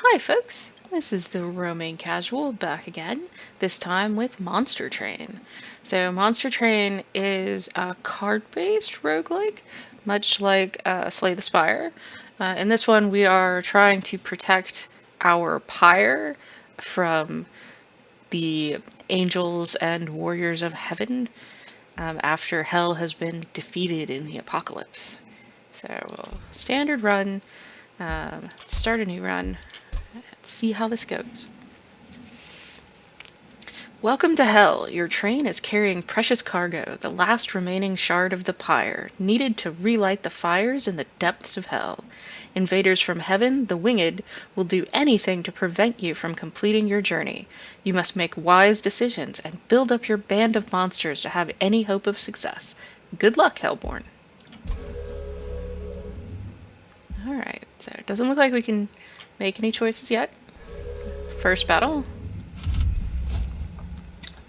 Hi folks, this is the Roaming Casual back again, this time with Monster Train. So Monster Train is a card-based roguelike, much like Slay the Spire. In this one we are trying to protect our pyre from the angels and warriors of heaven after hell has been defeated in the apocalypse. So we'll standard run, start a new run, see how this goes. Welcome to Hell. Your train is carrying precious cargo, the last remaining shard of the pyre, needed to relight the fires in the depths of hell. Invaders from heaven, the winged, will do anything to prevent you from completing your journey. You must make wise decisions and build up your band of monsters to have any hope of success. Good luck, Hellborn. Alright, so it doesn't look like we can make any choices yet. First battle.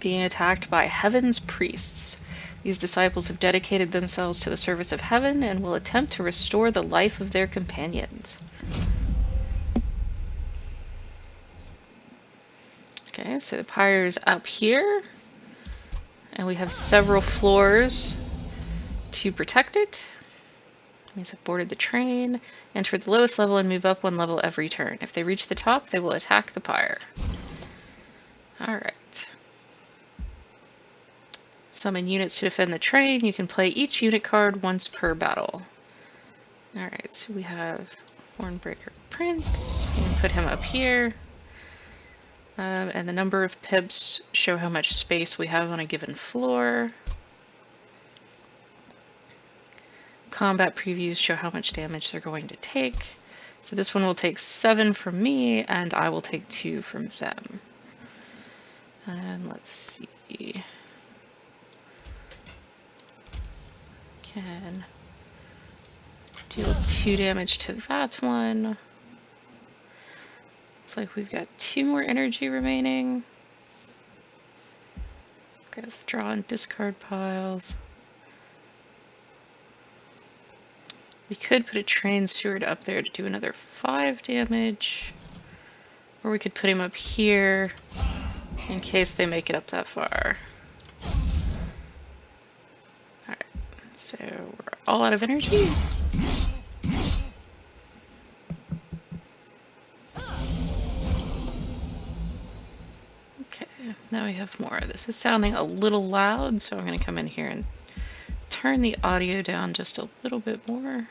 Being attacked by heaven's priests. These disciples have dedicated themselves to the service of heaven and will attempt to restore the life of their companions. Okay, so the pyre's up here, and we have several floors to protect it. Means I've boarded the train, enter the lowest level, and move up one level every turn. If they reach the top, they will attack the pyre. Alright. Summon units to defend the train. You can play each unit card once per battle. Alright, so we have Hornbreaker Prince. We can put him up here. And the number of pips show how much space we have on a given floor. Combat previews show how much damage they're going to take. So this one will take 7 from me, and I will take 2 from them. And let's see. Can deal 2 damage to that one. Looks like we've got 2 more energy remaining. Guess draw and discard piles. We could put a train steward up there to do another 5 damage. Or we could put him up here in case they make it up that far. Alright, so we're all out of energy. Okay, now we have more. This is sounding a little loud, so I'm going to come in here and turn the audio down just a little bit more.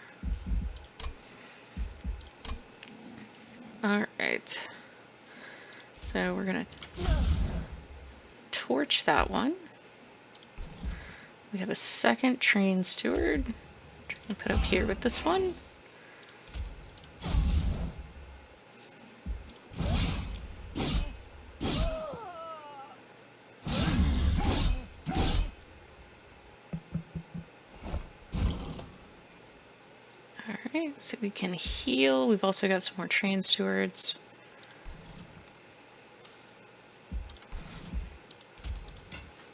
Alright, so we're gonna torch that one. We have a second train steward. I'm gonna put up here with this one. Alright, so we can heal. We've also got some more train stewards.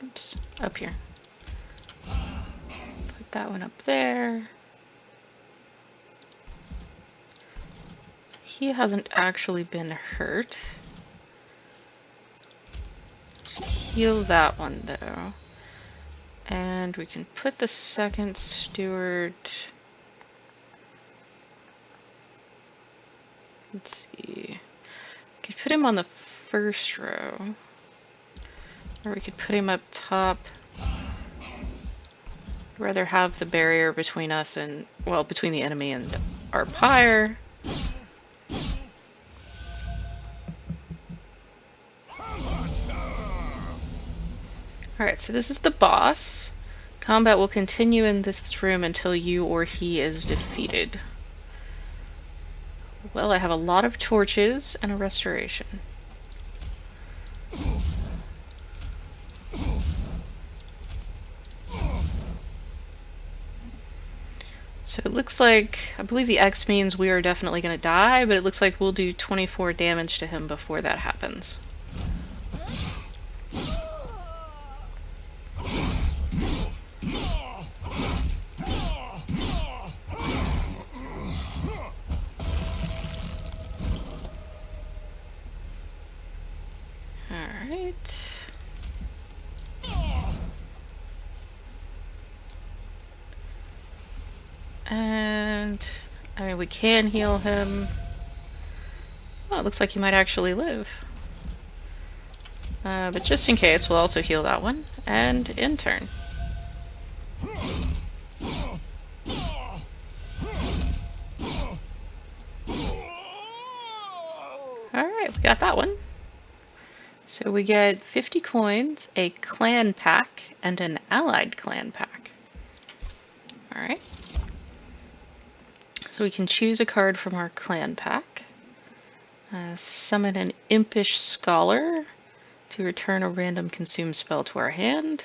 Oops, up here. Put that one up there. He hasn't actually been hurt. Heal that one though. And we can put the second steward. Let's see. We could put him on the first row. Or we could put him up top. I'd rather have the barrier between us and, well, between the enemy and our pyre. Alright, so this is the boss. Combat will continue in this room until you or he is defeated. Well, I have a lot of torches and a restoration. So it looks like, I believe the X means we are definitely going to die, but it looks like we'll do 24 damage to him before that happens. Alright. And, I mean, we can heal him. Oh, it looks like he might actually live. But just in case, we'll also heal that one. And in turn. Alright, we got that one. So we get 50 coins, a clan pack, and an allied clan pack. Alright. So we can choose a card from our clan pack. Summon an impish scholar to return a random consume spell to our hand.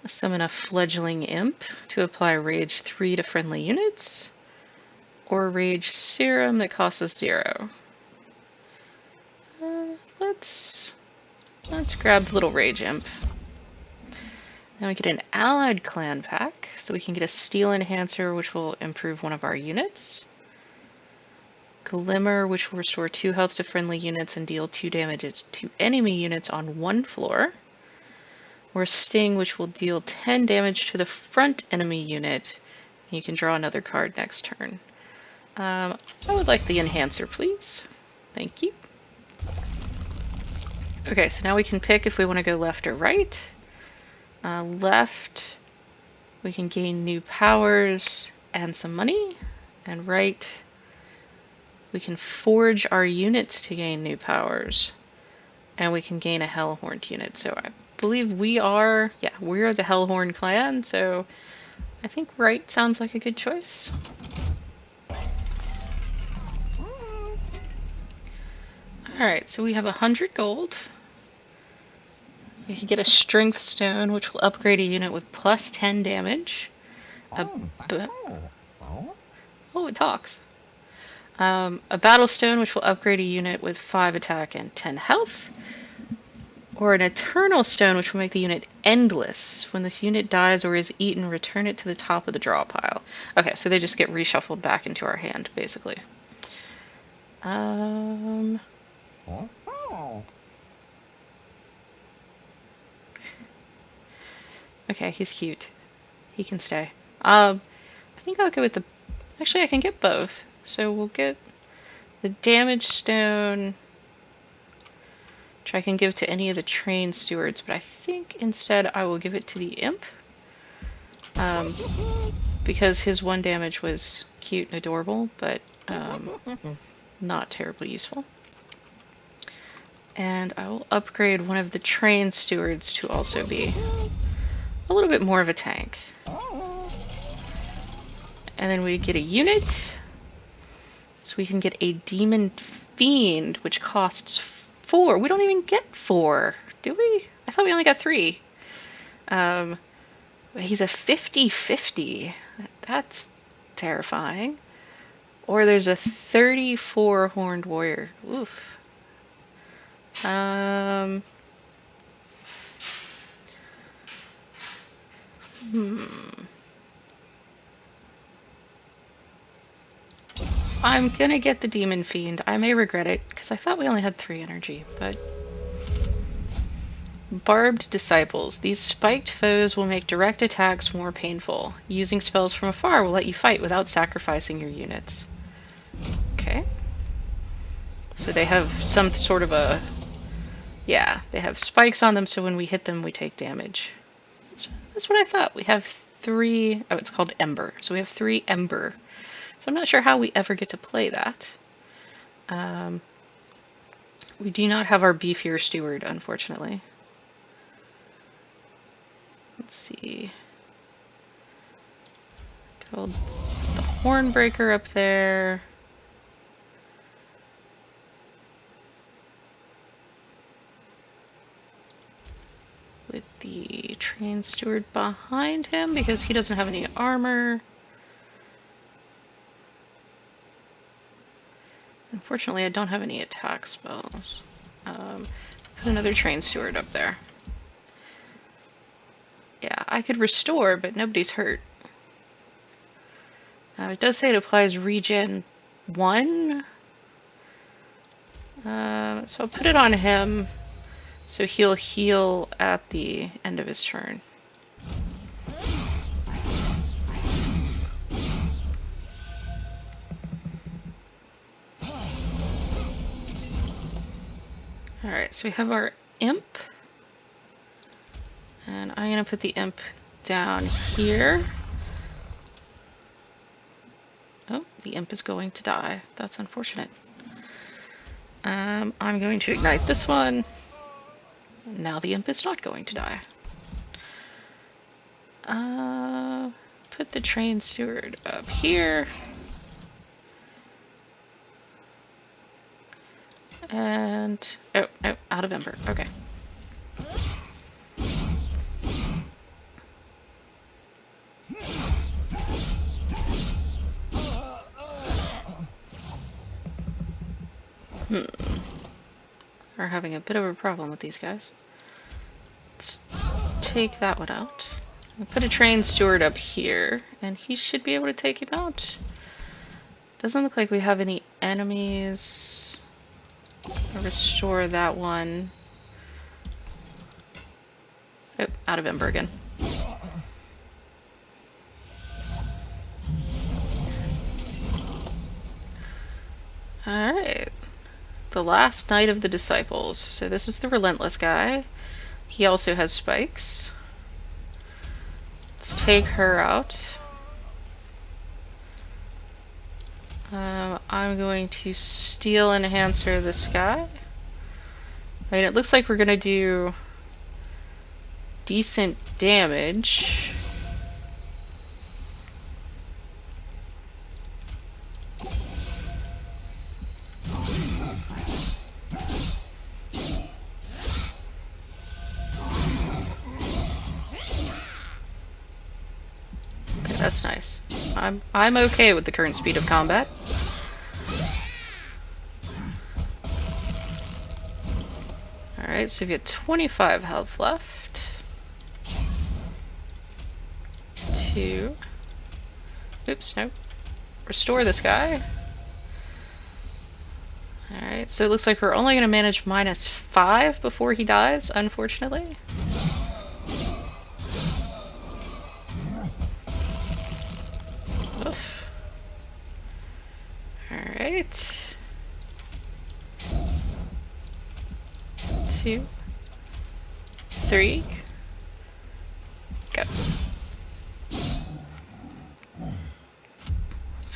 Summon a fledgling imp to apply rage 3 to friendly units. Or rage serum that costs us 0. Let's grab the little rage imp. Then we get an allied clan pack, so we can get a steel enhancer, which will improve one of our units. Glimmer, which will restore 2 health to friendly units and deal 2 damage to enemy units on 1 floor. Or Sting, which will deal 10 damage to the front enemy unit. You can draw another card next turn. I would like the enhancer, please. Thank you. Okay, so now we can pick if we want to go left or right. Left, we can gain new powers and some money. And right, we can forge our units to gain new powers. And we can gain a Hellhorned unit. So I believe we're the Hellhorn clan, so I think right sounds like a good choice. Alright, so we have 100 gold. We can get a strength stone, which will upgrade a unit with plus 10 damage. Oh, it talks. A battle stone, which will upgrade a unit with 5 attack and 10 health. Or an eternal stone, which will make the unit endless. When this unit dies or is eaten, return it to the top of the draw pile. Okay, so they just get reshuffled back into our hand, basically. Okay, he's cute. He can stay. I think I'll go with the... Actually, I can get both. So we'll get the damage stone, which I can give to any of the train stewards, but I think instead I will give it to the imp. Because his 1 damage was cute and adorable, but not terribly useful. And I will upgrade one of the train stewards to also be a little bit more of a tank. And then we get a unit. So we can get a Demon Fiend, which costs 4. We don't even get 4, do we? I thought we only got 3. He's a 50-50. That's terrifying. Or there's a 34 Horned Warrior. Oof. I'm gonna get the Demon Fiend. I may regret it, because I thought we only had 3 energy, but... Barbed Disciples. These spiked foes will make direct attacks more painful. Using spells from afar will let you fight without sacrificing your units. Okay. So they have some sort of a... Yeah, they have spikes on them, so when we hit them, we take damage. That's what I thought. We have 3... Oh, it's called Ember. So we have 3 Ember. So I'm not sure how we ever get to play that. We do not have our beefier steward, unfortunately. Let's see. Got the Hornbreaker up there. With the train steward behind him because he doesn't have any armor. Unfortunately, I don't have any attack spells. Put another train steward up there. Yeah, I could restore, but nobody's hurt. It does say it applies regen 1. So I'll put it on him. So he'll heal at the end of his turn. Alright, so we have our imp. And I'm going to put the imp down here. Oh, the imp is going to die. That's unfortunate. I'm going to ignite this one. Now the imp is not going to die. Put the train steward up here. And... oh, out of ember. Okay. We're having a bit of a problem with these guys. Let's take that one out. We'll put a train steward up here, and he should be able to take him out. Doesn't look like we have any enemies. I'll restore that one. Oh, out of ember again. Alright. The last Knight of the Disciples. So this is the relentless guy. He also has spikes. Let's take her out. I'm going to Steel Enhancer this guy. Right, it looks like we're gonna do decent damage. Okay, that's nice. I'm okay with the current speed of combat. Alright, so we get 25 health left. 2. Oops, no. Restore this guy. Alright, so it looks like we're only going to manage -5 before he dies, unfortunately. Oof. Alright. 2, 3, go.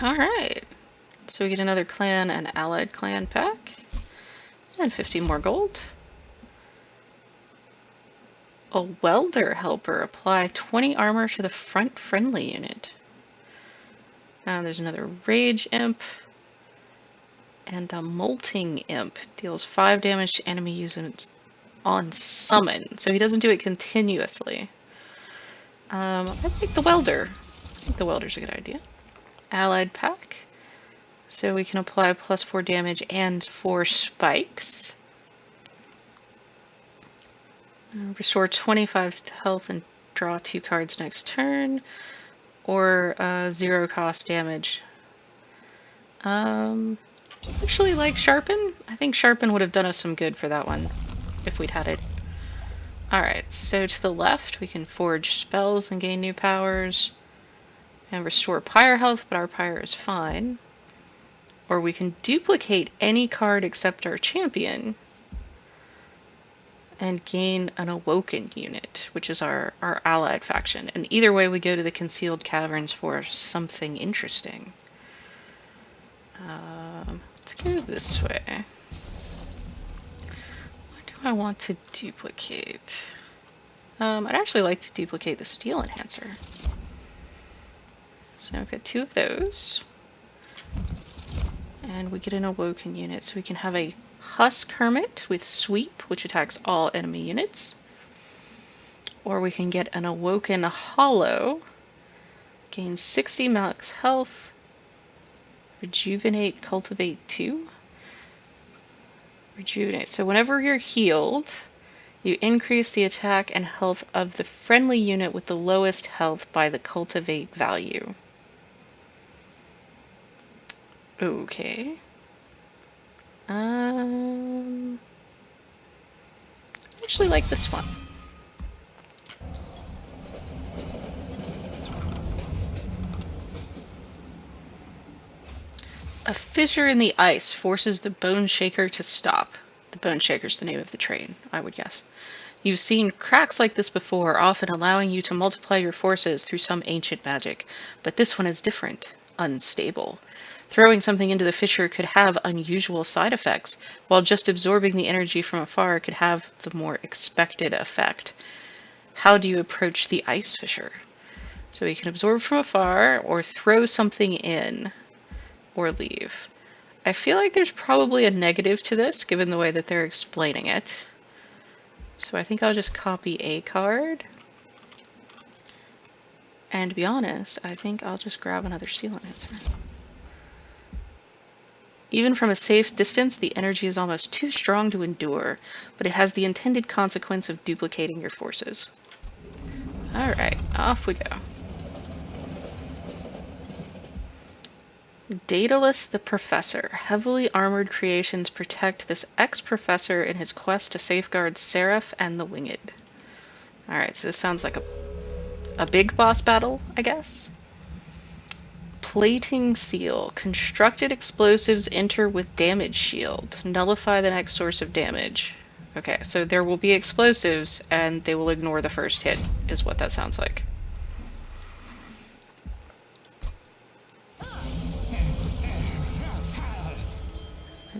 Alright. So we get another clan and allied clan pack. And 50 more gold. A welder helper. Apply 20 armor to the front friendly unit. And there's another rage imp. And a molting imp. Deals 5 damage to enemy units on summon. So he doesn't do it continuously. I like the welder. I think the welder's a good idea. Allied pack. So we can apply +4 damage and 4 spikes. Restore 25 health and draw 2 cards next turn. Or 0 cost damage. Actually like Sharpen. I think Sharpen would have done us some good for that one if we'd had it. Alright, so to the left we can forge spells and gain new powers. And restore pyre health, but our pyre is fine. Or we can duplicate any card except our champion and gain an awoken unit, which is our allied faction. And either way we go to the concealed caverns for something interesting. Let's go this way. What do I want to duplicate? I'd actually like to duplicate the Steel Enhancer. So now we've got 2 of those. And we get an awoken unit, so we can have a Husk Hermit with Sweep, which attacks all enemy units. Or we can get an Awoken Hollow, gains 60 max health, Rejuvenate, Cultivate 2. Rejuvenate. So whenever you're healed, you increase the attack and health of the friendly unit with the lowest health by the Cultivate value. I'd actually like this one. A fissure in the ice forces the Bone Shaker to stop. The Bone Shaker's the name of the train, I would guess. You've seen cracks like this before, often allowing you to multiply your forces through some ancient magic. But this one is different. Unstable. Throwing something into the fissure could have unusual side effects, while just absorbing the energy from afar could have the more expected effect. How do you approach the ice fissure? So you can absorb from afar, or throw something in, or leave. I feel like there's probably a negative to this, given the way that they're explaining it. So I think I'll just copy a card. And to be honest, I think I'll just grab another Steel Enhancer. Even from a safe distance, the energy is almost too strong to endure, but it has the intended consequence of duplicating your forces. Alright, off we go. Daedalus the Professor. Heavily armored creations protect this ex-professor in his quest to safeguard Seraph and the Winged. Alright, so this sounds like a big boss battle, I guess. Plating Seal. Constructed explosives enter with damage shield. Nullify the next source of damage. Okay, so there will be explosives, and they will ignore the first hit, is what that sounds like.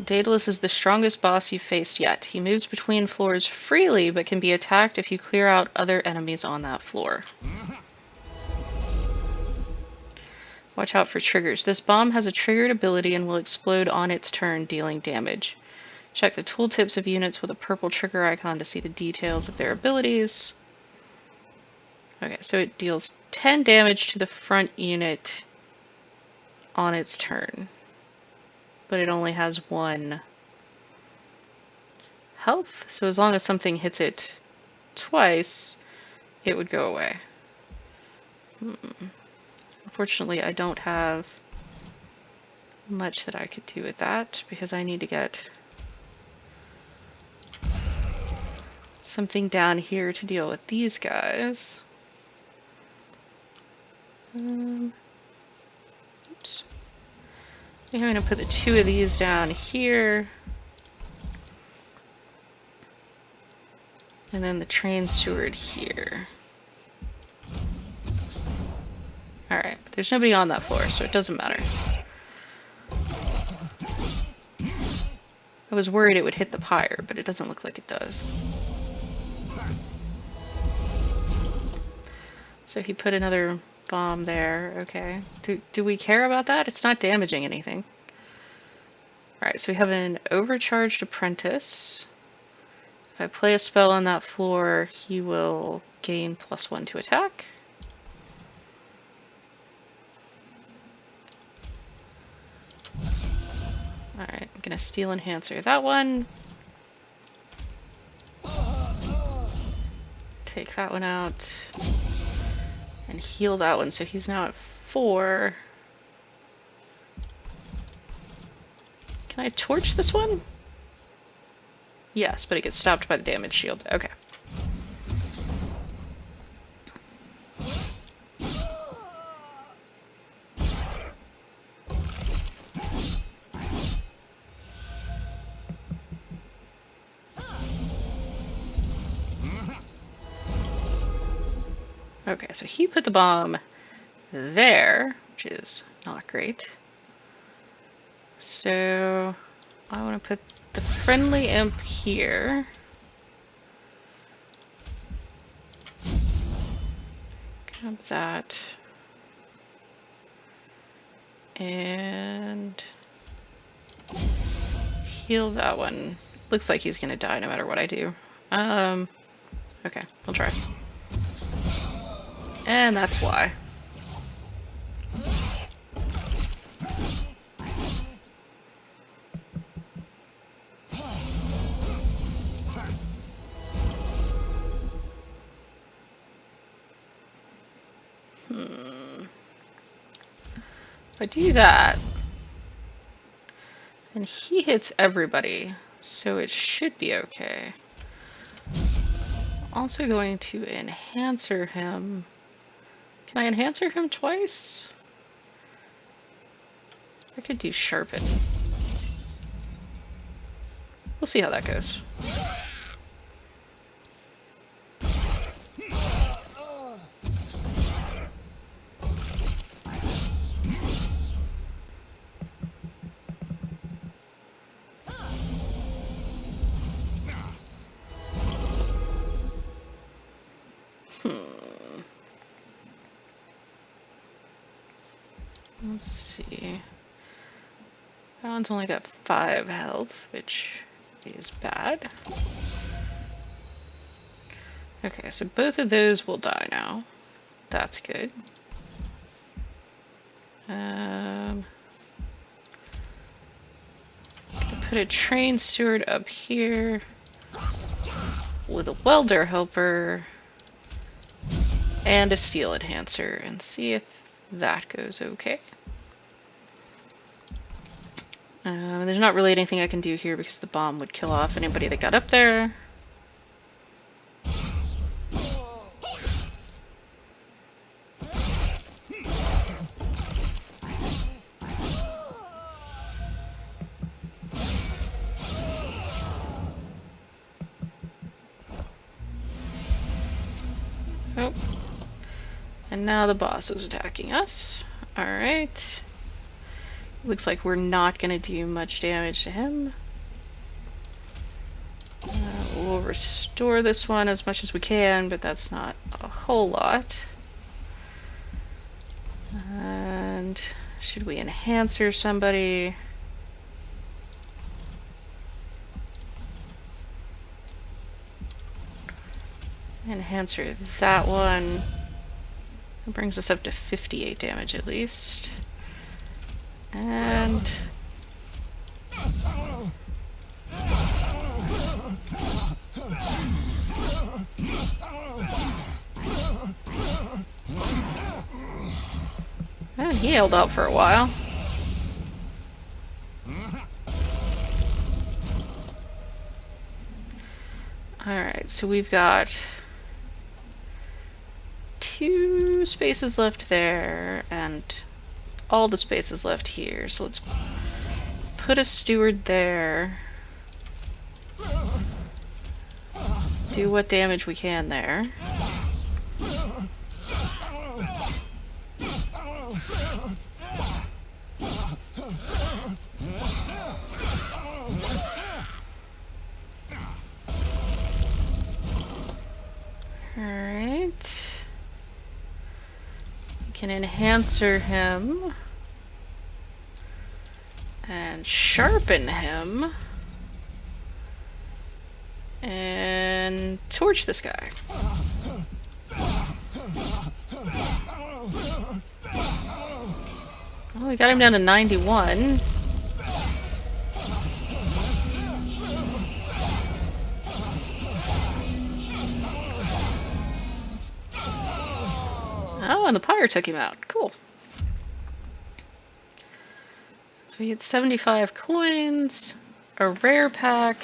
Daedalus is the strongest boss you've faced yet. He moves between floors freely, but can be attacked if you clear out other enemies on that floor. Watch out for triggers. This bomb has a triggered ability and will explode on its turn, dealing damage. Check the tooltips of units with a purple trigger icon to see the details of their abilities. Okay, so it deals 10 damage to the front unit on its turn. But it only has 1 health, so as long as something hits it twice, it would go away. Unfortunately, I don't have much that I could do with that, because I need to get something down here to deal with these guys. Oops. I think I'm going to put the 2 of these down here. And then the train steward here. Alright, but there's nobody on that floor, so it doesn't matter. I was worried it would hit the pyre, but it doesn't look like it does. So he put another bomb there, okay. Do we care about that? It's not damaging anything. Alright, so we have an overcharged apprentice. If I play a spell on that floor, he will gain +1 to attack. Alright, I'm gonna Steel Enhancer that one. Take that one out. And heal that one, so he's now at 4. Can I torch this one? Yes, but it gets stopped by the damage shield. Okay. Okay, so he put the bomb there, which is not great. So I want to put the friendly imp here. Grab that. And heal that one. Looks like he's gonna die no matter what I do. Okay, we'll try. And that's why. If I do that, and he hits everybody, so it should be okay. also going to enhancer him. Can I enhancer him twice? I could do sharpen. We'll see how that goes. Let's see. That one's only got 5 health, which is bad. Okay, so both of those will die now. That's good. Put a train steward up here with a welder helper and a steel enhancer and see if that goes okay. There's not really anything I can do here because the bomb would kill off anybody that got up there. Oh. And now the boss is attacking us. Alright. Looks like we're not going to do much damage to him. We'll restore this one as much as we can, but that's not a whole lot. And should we enhancer somebody? Enhancer that one. That brings us up to 58 damage at least. And he held out for a while. Alright, so we've got 2 spaces left there and all the spaces left here. So let's put a steward there. Do what damage we can there. Alright. We can enhancer him and sharpen him and torch this guy. Well, we got him down to 91. Oh, and the pyre took him out. Cool. So we get 75 coins, a rare pack,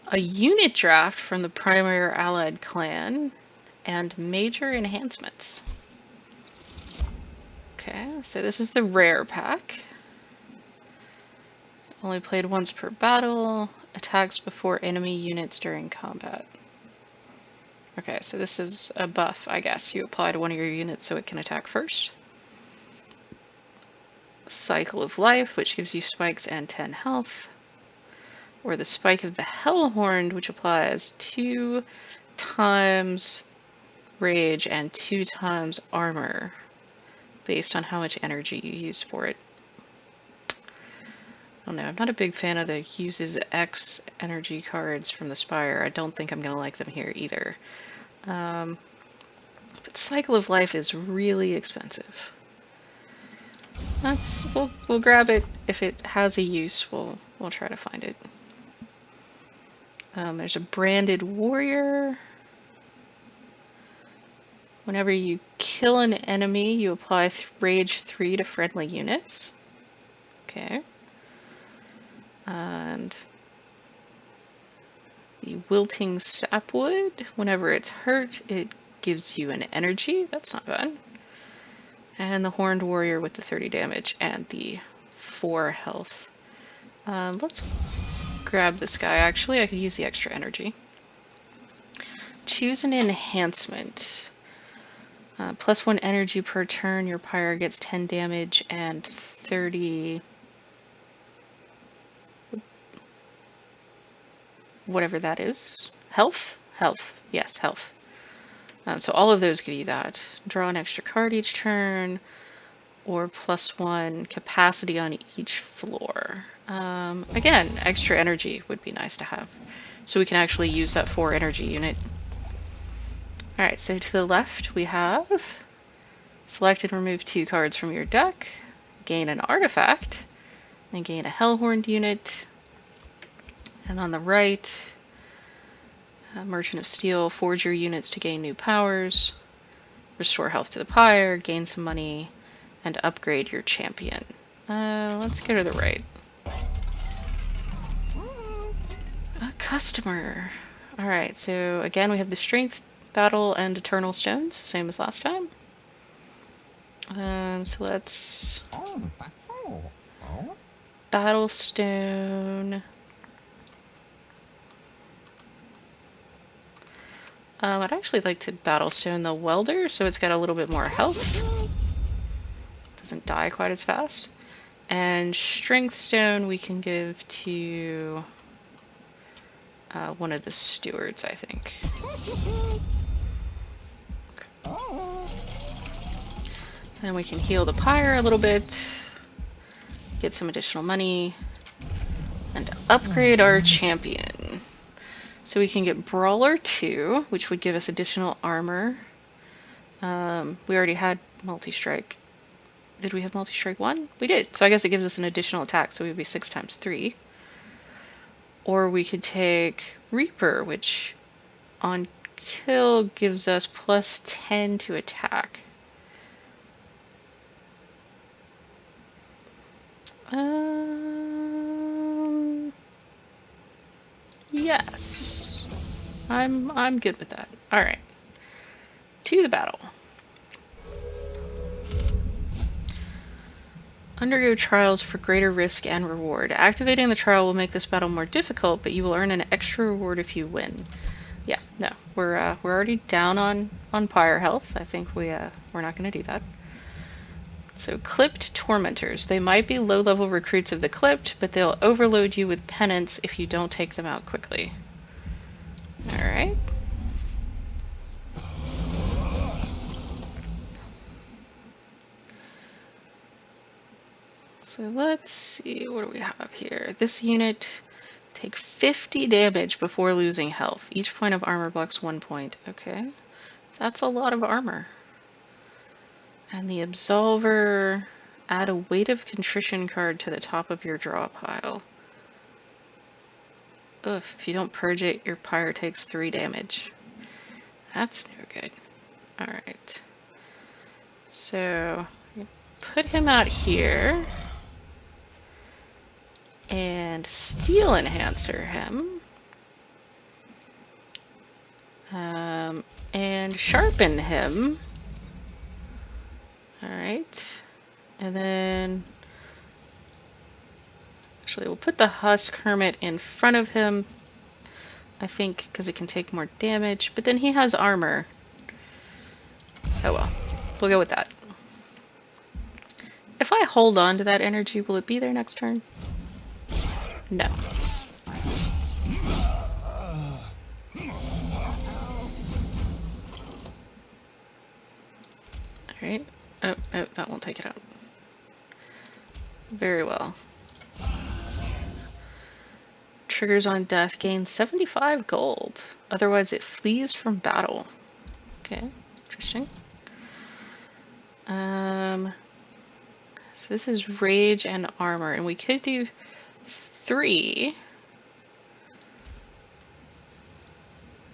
a unit draft from the primary or allied clan, and major enhancements. Okay, so this is the rare pack. Only played once per battle, attacks before enemy units during combat. Okay, so this is a buff, I guess. You apply to one of your units so it can attack first. Cycle of Life, which gives you spikes and 10 health. Or the Spike of the Hellhorned, which applies 2 times rage and 2 times armor, based on how much energy you use for it. I don't know, I'm not a big fan of the uses X energy cards from the Spire. I don't think I'm going to like them here either. But Cycle of Life is really expensive. We'll grab it if it has a use. We'll try to find it. There's a Branded Warrior. Whenever you kill an enemy, you apply Rage 3 to friendly units. Okay. And the wilting sapwood. Whenever it's hurt, it gives you an energy. That's not bad. And the horned warrior with the 30 damage and the 4 health. Let's grab this guy. Actually, I could use the extra energy. Choose an enhancement. +1 energy per turn. Your pyre gets 10 damage and 30... whatever that is. Health? Health. Yes, health. So all of those give you that. Draw an extra card each turn, or +1 capacity on each floor. Again, extra energy would be nice to have. So we can actually use that 4 energy unit. Alright, so to the left we have select and remove 2 cards from your deck, gain an artifact, and gain a Hellhorned unit. And on the right, Merchant of Steel, forge your units to gain new powers, restore health to the pyre, gain some money, and upgrade your champion. Let's go to the right. A customer. Alright, so again we have the Strength, Battle, and Eternal Stones, same as last time. So let's... Battle Stone... I'd actually like to Battlestone the Welder, so it's got a little bit more health. Doesn't die quite as fast. And Strength Stone we can give to one of the stewards, I think. Then we can heal the pyre a little bit, get some additional money, and upgrade our champion. So we can get Brawler 2, which would give us additional armor. We already had Multi-Strike. Did we have Multi-Strike 1? We did. So I guess it gives us an additional attack, so it would be 6 times 3. Or we could take Reaper, which on kill gives us +10 to attack. Yes. I'm good with that. Alright. To the battle. Undergo trials for greater risk and reward. Activating the trial will make this battle more difficult, but you will earn an extra reward if you win. Yeah, no. We're already down on pyre health. I think we're not going to do that. So, Clipped Tormentors. They might be low-level recruits of the Clipped, but they'll overload you with penance if you don't take them out quickly. Alright. So let's see, what do we have here? This unit take 50 damage before losing health. Each point of armor blocks 1 point. Okay. That's a lot of armor. And the Absolver, add a Weight of Contrition card to the top of your draw pile. Ugh, if you don't purge it, your pyre takes 3 damage. That's no good. Alright. So, put him out here. And Steel Enhancer him. And Sharpen him. Alright. And then... Actually, we'll put the Husk Hermit in front of him. I think, because it can take more damage. But then he has armor. Oh well. We'll go with that. If I hold on to that energy, will it be there next turn? No. Alright. Oh, that won't take it out. Very well. Triggers on death gain 75 gold. Otherwise it flees from battle. Okay, interesting. So this is rage and armor, and we could do 3.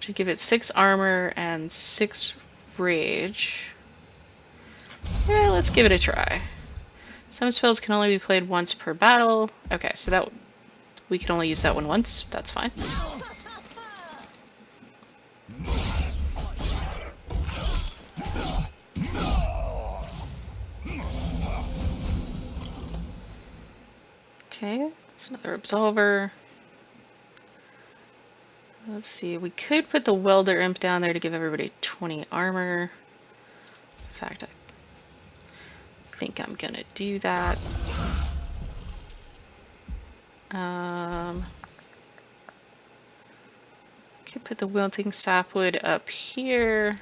To give it 6 armor and 6 rage. Yeah, let's give it a try. Some spells can only be played once per battle. Okay, so that we can only use that one once. That's fine. Okay, that's another absolver. Let's see, we could put the welder imp down there to give everybody 20 armor. In fact, I think I'm gonna do that. Could put the wilting sapwood up here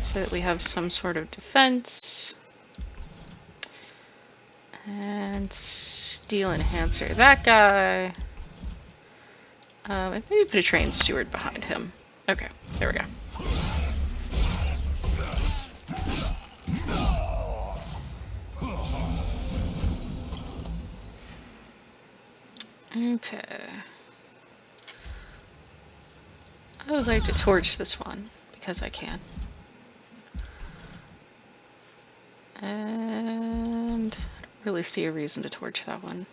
so that we have some sort of defense. And steel enhancer that guy. And maybe put a train steward behind him. Okay, there we go. Okay. I would like to torch this one, because I can. And I don't really see a reason to torch that one.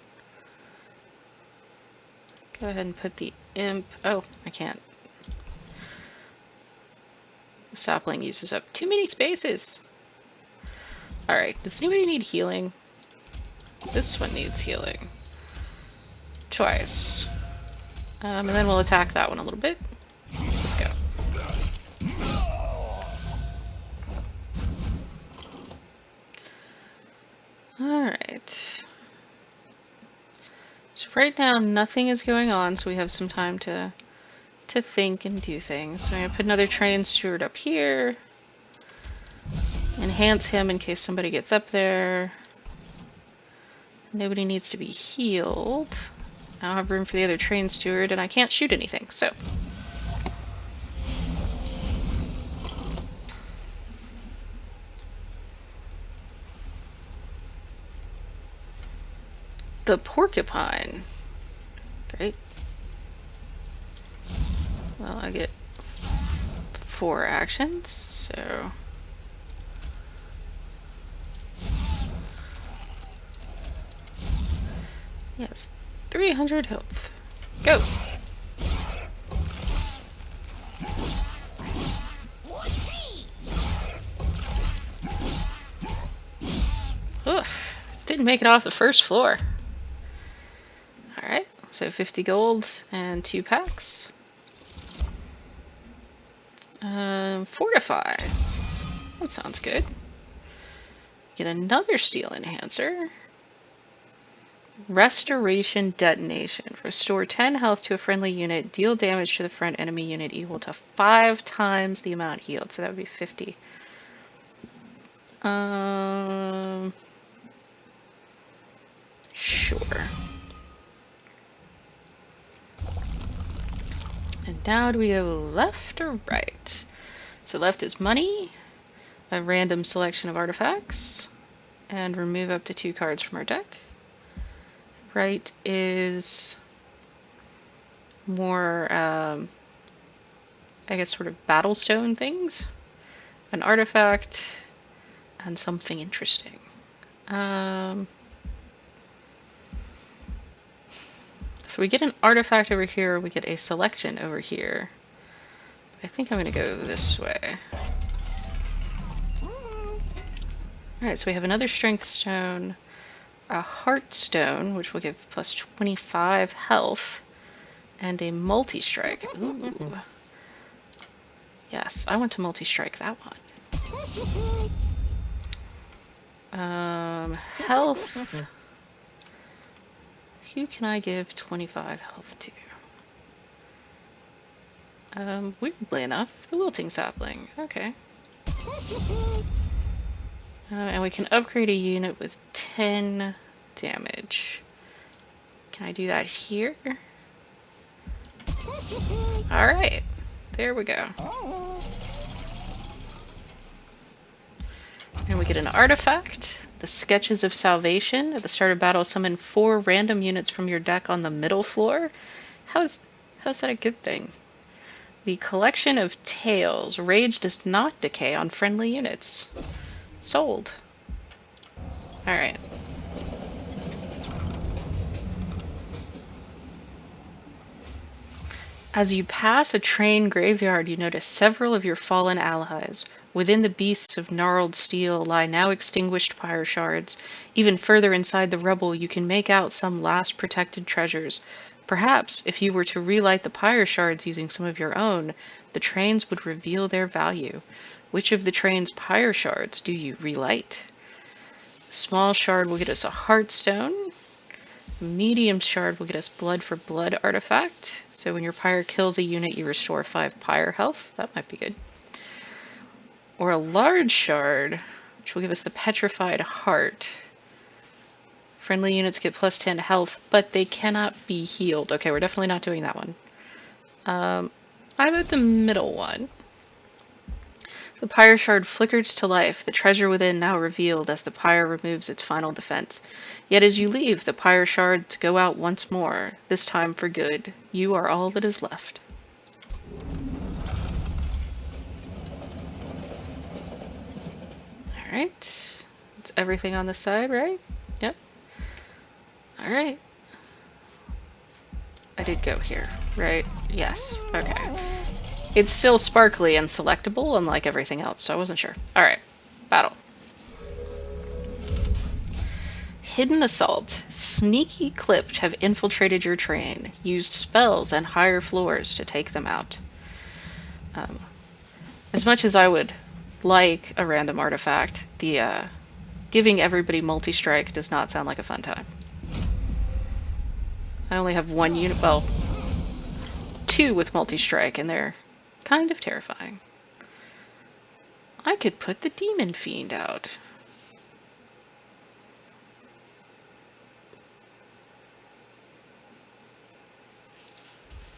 Go ahead and put the imp. Oh, I can't. The sapling uses up too many spaces. Alright, does anybody need healing? This one needs healing. Twice. And then we'll attack that one a little bit. Let's go. Alright. So right now nothing is going on, so we have some time to think and do things. So I'm going to put another train steward up here. Enhance him in case somebody gets up there. Nobody needs to be healed. I don't have room for the other train steward, and I can't shoot anything, so. The porcupine. Great. Well, I get 4 actions, so. Yes, 300 health. Go! Oof, didn't make it off the first floor. Alright, so 50 gold and 2 packs. Fortify. That sounds good. Get another steel enhancer. Restoration detonation. Restore 10 health to a friendly unit. Deal damage to the front enemy unit equal to 5 times the amount healed. So that would be 50. Sure. And now do we go left or right? So left is money, a random selection of artifacts, and remove up to 2 cards from our deck. Right is more, I guess, sort of battlestone things, an artifact, and something interesting. So we get an artifact over here, we get a selection over here. I think I'm going to go this way. Alright, so we have another strength stone, a heart stone, which will give plus 25 health, and a multi-strike. Ooh. Yes, I want to multi-strike that one. Health. Who can I give 25 health to? Weirdly enough, the wilting sapling. Okay. And we can upgrade a unit with 10 damage. Can I do that here? Alright. There we go. And we get an artifact. The Sketches of Salvation. At the start of battle, summon 4 random units from your deck on the middle floor. How's that a good thing? The Collection of Tales. Rage does not decay on friendly units. Sold. Alright. As you pass a train graveyard, you notice several of your fallen allies. Within the beasts of gnarled steel lie now extinguished pyre shards. Even further inside the rubble, you can make out some last protected treasures. Perhaps, if you were to relight the pyre shards using some of your own, the trains would reveal their value. Which of the train's pyre shards do you relight? Small shard will get us a heartstone. Medium shard will get us blood for blood artifact. So when your pyre kills a unit, you restore 5 pyre health. That might be good. Or a large shard, which will give us the petrified heart. Friendly units get plus 10 health, but they cannot be healed. Okay, we're definitely not doing that one. I vote the middle one. The pyre shard flickers to life, the treasure within now revealed as the pyre removes its final defense. Yet as you leave, the pyre shards go out once more, this time for good. You are all that is left. Alright. That's everything on the side, right? Yep. Alright. I did go here, right? Yes. Okay. It's still sparkly and selectable, unlike everything else, so I wasn't sure. Alright, battle. Hidden Assault. Sneaky Clipped have infiltrated your train, used spells and higher floors to take them out. As much as I would like a random artifact, the giving everybody multi-strike does not sound like a fun time. I only have one unit, well, 2 with multi-strike, and they're kind of terrifying. I could put the Demon Fiend out.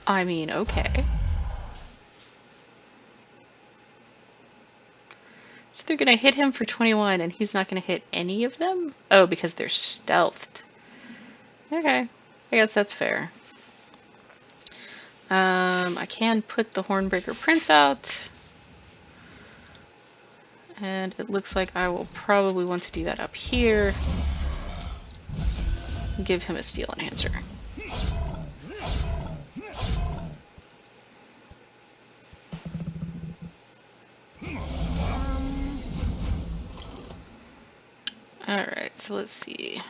I mean, okay. So they're gonna hit him for 21 and he's not gonna hit any of them? Oh, because they're stealthed. Okay, I guess that's fair. I can put the Hornbreaker Prince out. And it looks like I will probably want to do that up here. Give him a Steel Enhancer. Alright, so let's see.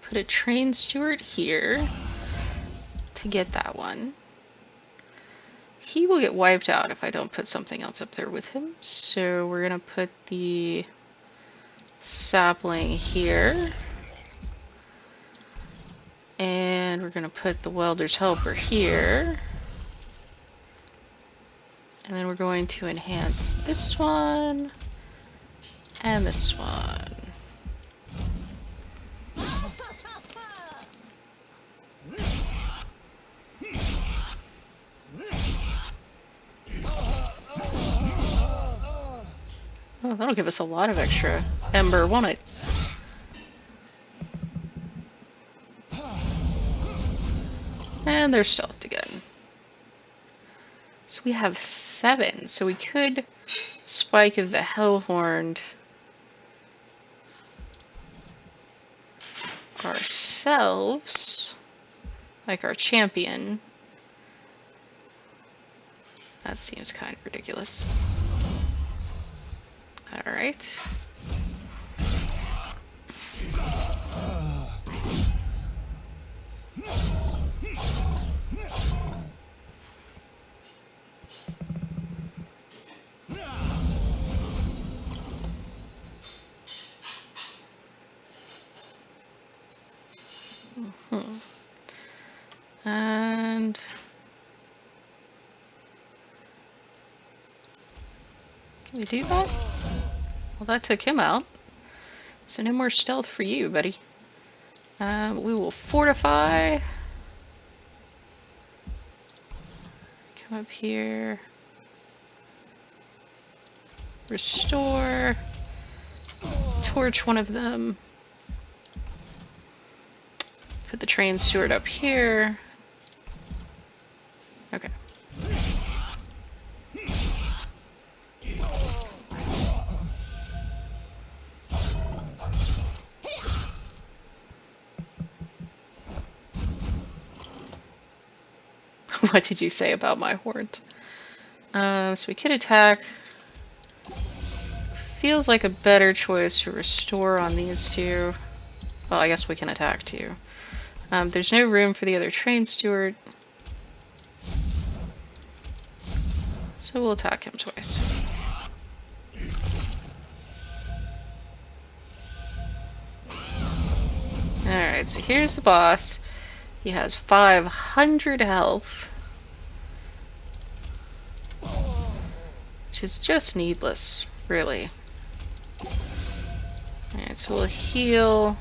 Put a Train Steward here to get that one. He will get wiped out if I don't put something else up there with him. So we're gonna put the Sapling here. And we're gonna put the Welder's Helper here. And then we're going to enhance this one and this one. Oh, that'll give us a lot of extra ember, won't it? And they're stealthed again. So we have 7. So we could Spike of the Hellhorned ourselves, like our champion. That seems kind of ridiculous. Alright. And can we do that? Well, that took him out. So no more stealth for you, buddy. We will fortify. Come up here. Restore. Torch one of them. Put the Train Steward up here. Okay. What did you say about my horns? So we could attack. Feels like a better choice to restore on these two. Well, I guess we can attack too. There's no room for the other train steward. So we'll attack him twice. Alright, so here's the boss. He has 500 health. Which is just needless, really. Alright, so we'll heal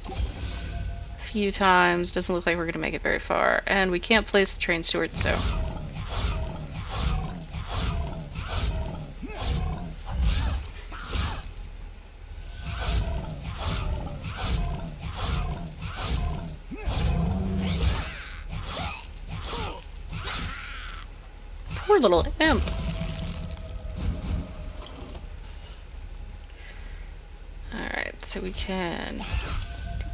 a few times. Doesn't look like we're going to make it very far. And we can't place the train steward, so... Poor little imp. Alright, so we can do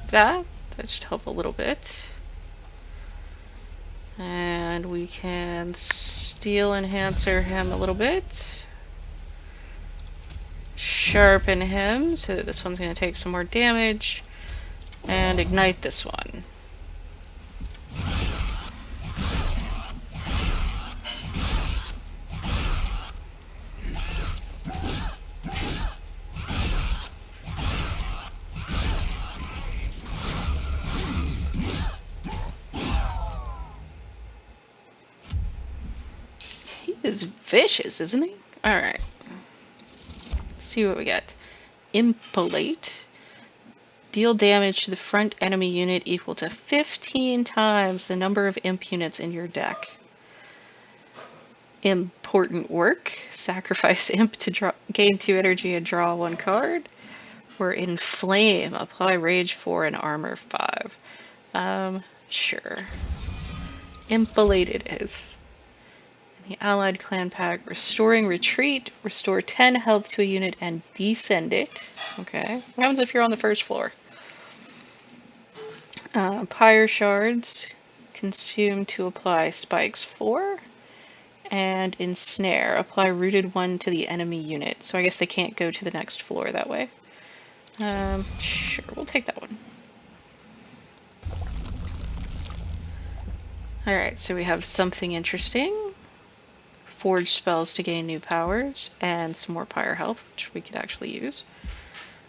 that. That should help a little bit. And we can steel enhancer him a little bit. Sharpen him so that this one's going to take some more damage. And ignite this one. Is vicious, isn't he? Alright. See what we get. Impolate. Deal damage to the front enemy unit equal to 15 times the number of imp units in your deck. Important work. Sacrifice imp to gain 2 energy and draw 1 card. Or inflame. Apply rage 4 and armor 5. Sure. Impolate it is. The allied clan pack, restoring retreat, restore 10 health to a unit and descend it. Okay. What happens if you're on the first floor? Pyre shards, consume to apply spikes 4, and ensnare, apply rooted 1 to the enemy unit. So I guess they can't go to the next floor that way. Sure, we'll take that one. Alright, so we have something interesting. Forge spells to gain new powers, and some more pyre health, which we could actually use.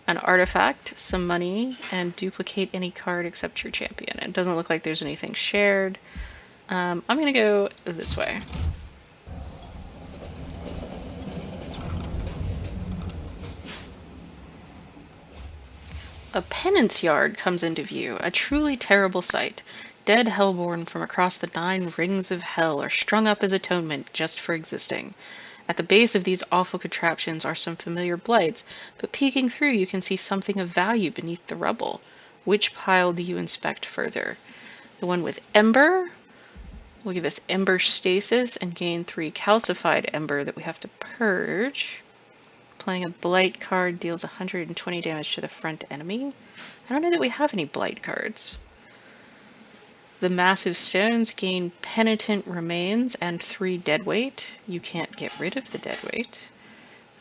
An artifact, some money, and duplicate any card except your champion. It doesn't look like there's anything shared. I'm gonna go this way. A penance yard comes into view, a truly terrible sight. Dead hellborn from across the 9 rings of hell are strung up as atonement just for existing. At the base of these awful contraptions are some familiar blights, but peeking through you can see something of value beneath the rubble. Which pile do you inspect further? The one with ember will give us ember stasis and gain 3 calcified ember that we have to purge. Playing a blight card deals 120 damage to the front enemy. I don't know that we have any blight cards. The massive stones gain penitent remains and 3 deadweight. You can't get rid of the deadweight.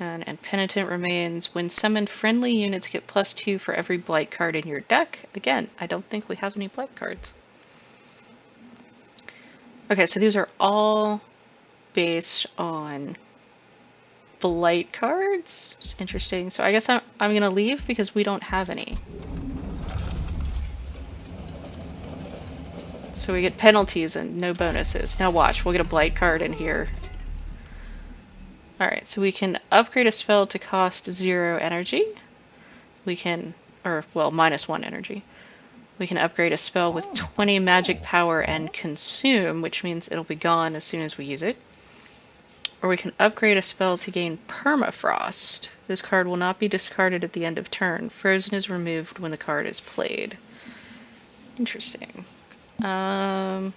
And penitent remains, when summoned, friendly units get +2 for every blight card in your deck. Again, I don't think we have any blight cards. Okay, so these are all based on blight cards. It's interesting. So I guess I'm gonna leave because we don't have any. So we get penalties and no bonuses. Now watch, we'll get a blight card in here. Alright, so we can upgrade a spell to cost 0 energy. We can, or well, -1 energy. We can upgrade a spell with 20 magic power and consume, which means it'll be gone as soon as we use it. Or we can upgrade a spell to gain permafrost. This card will not be discarded at the end of turn. Frozen is removed when the card is played. Interesting. Grab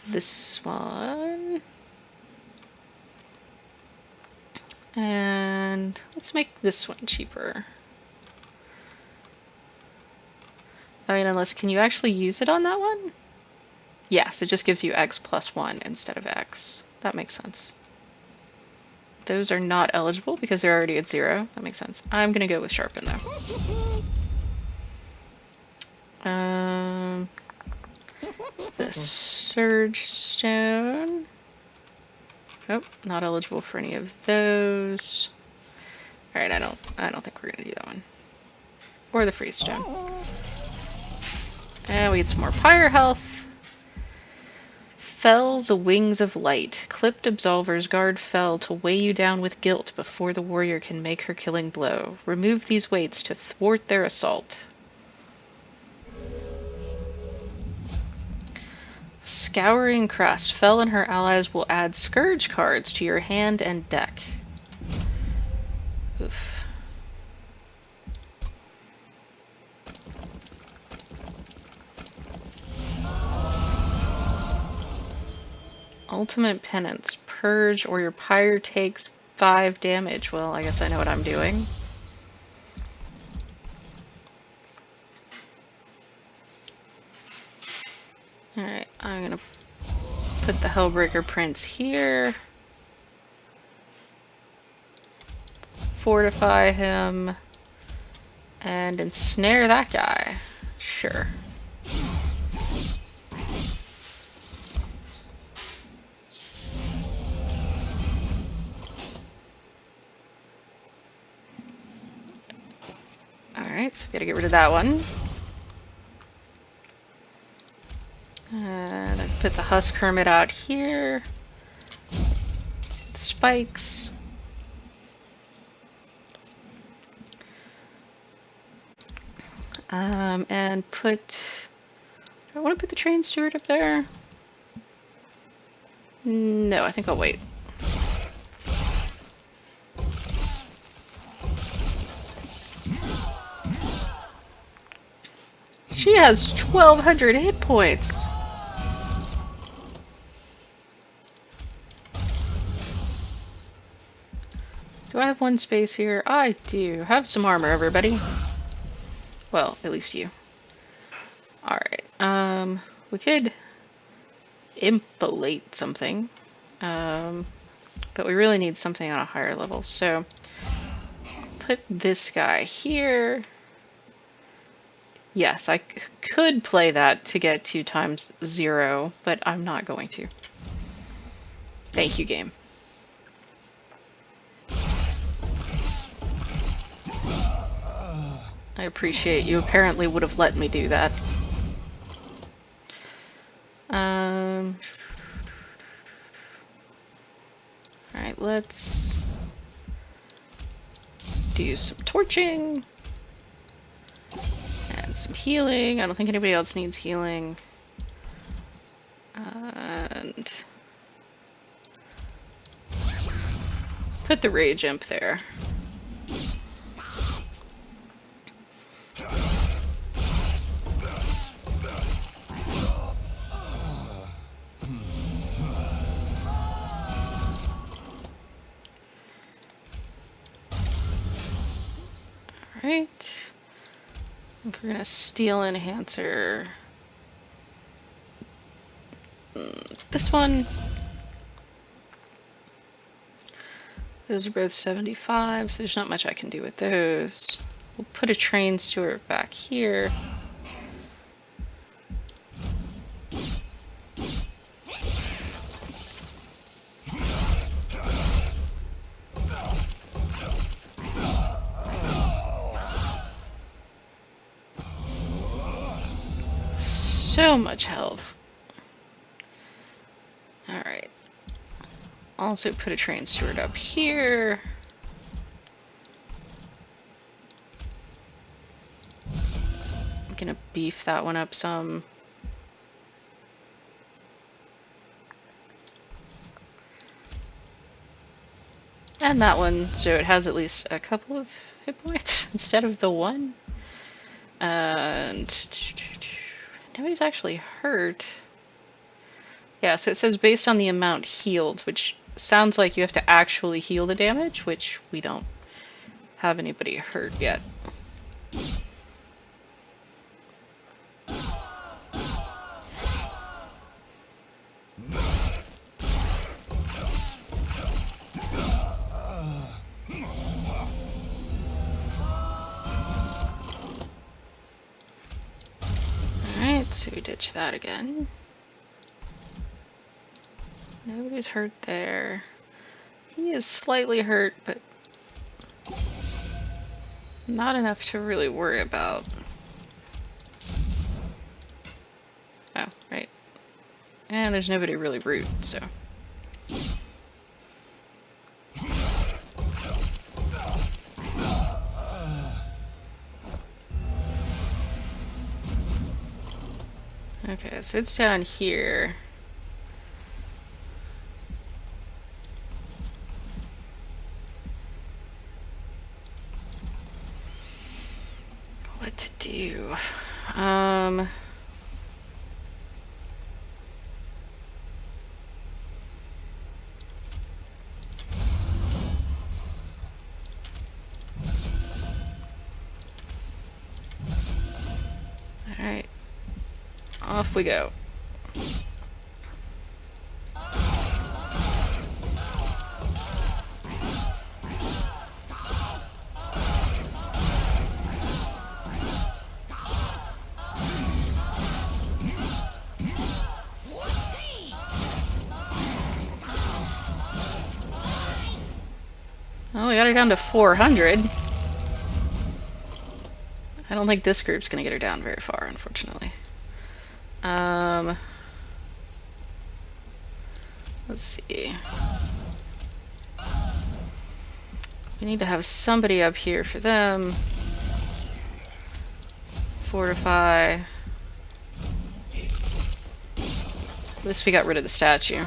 this one. And let's make this one cheaper. I mean, unless, can you actually use it on that one? Yes, it just gives you X plus 1 instead of X. That makes sense. Those are not eligible because they're already at 0. That makes sense. I'm gonna go with sharpen though. It's the surge stone. Oh, not eligible for any of those. All right, I don't think we're gonna do that one. Or the freeze stone. And we get some more pyre health. Fell the wings of light. Clipped Absolver's guard fell to weigh you down with guilt before the warrior can make her killing blow. Remove these weights to thwart their assault. Scouring Crest. Fell and her allies will add Scourge cards to your hand and deck. Oof. Ultimate Penance. Purge or your pyre takes 5 damage. Well, I guess I know what I'm doing. Alright, I'm gonna put the Hellbreaker Prince here. Fortify him. And ensnare that guy. Sure. Alright, so we gotta get rid of that one. And I put the Husk Hermit out here. Spikes. And put... Do I want to put the Train Steward up there? No, I think I'll wait. She has 1,200 hit points! Do I have one space here? I do. Have some armor, everybody. Well, at least you. Alright, we could impolate something, but we really need something on a higher level, so put this guy here. Yes, I could play that to get 2 times 0, but I'm not going to. Thank you, game. I appreciate you apparently would have let me do that. Alright, let's do some torching. And some healing. I don't think anybody else needs healing. And put the Rage Imp there. Alright. I think we're gonna Steel Enhancer. This one. Those are both 75, so there's not much I can do with those. We'll put a Train Steward back here. So much health. Alright. Also put a Train Steward up here. I'm gonna beef that one up some. And that one, so it has at least a couple of hit points instead of the 1. And nobody's actually hurt. Yeah, so it says based on the amount healed, which sounds like you have to actually heal the damage, which we don't have anybody hurt yet. So we ditch that again. Nobody's hurt there. He is slightly hurt, but not enough to really worry about. Oh, right. And there's nobody really rude, so. Okay, so it's down here. What to do? Alright. Off we go. Oh, we got her down to 400. I don't think this group's gonna get her down very far, unfortunately. Let's see. We need to have somebody up here for them. Fortify. At least we got rid of the statue.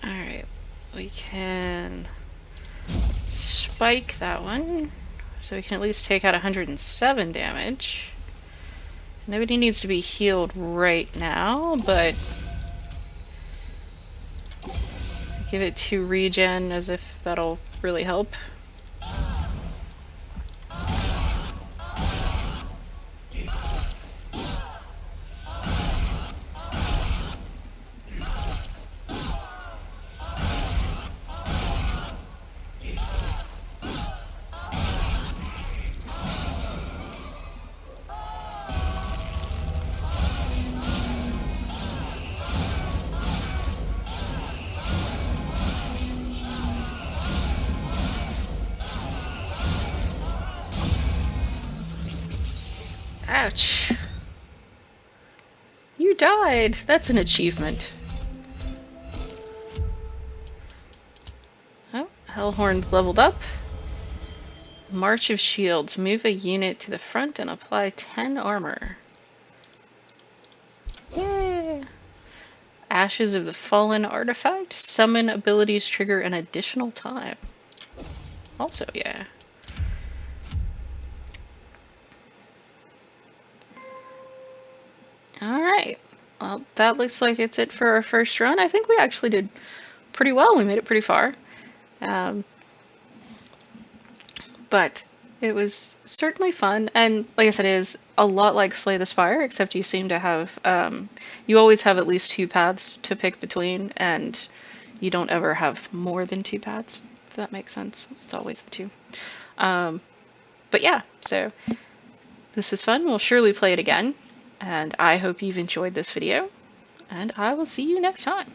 Alright, we can spike that one, so we can at least take out 107 damage. Nobody needs to be healed right now, but give it 2 regen as if that'll really help. Ouch. You died! That's an achievement. Oh, Hellhorn leveled up. March of Shields. Move a unit to the front and apply 10 armor. Yay! Ashes of the Fallen artifact. Summon abilities trigger an additional time. Also, yeah. Alright, well, that looks like it's it for our first run. I think we actually did pretty well. We made it pretty far. But it was certainly fun, and like I said, it is a lot like Slay the Spire, except you seem to have, you always have at least 2 paths to pick between, and you don't ever have more than 2 paths, if that makes sense. It's always the 2. But yeah, so this is fun. We'll surely play it again. And I hope you've enjoyed this video, and I will see you next time.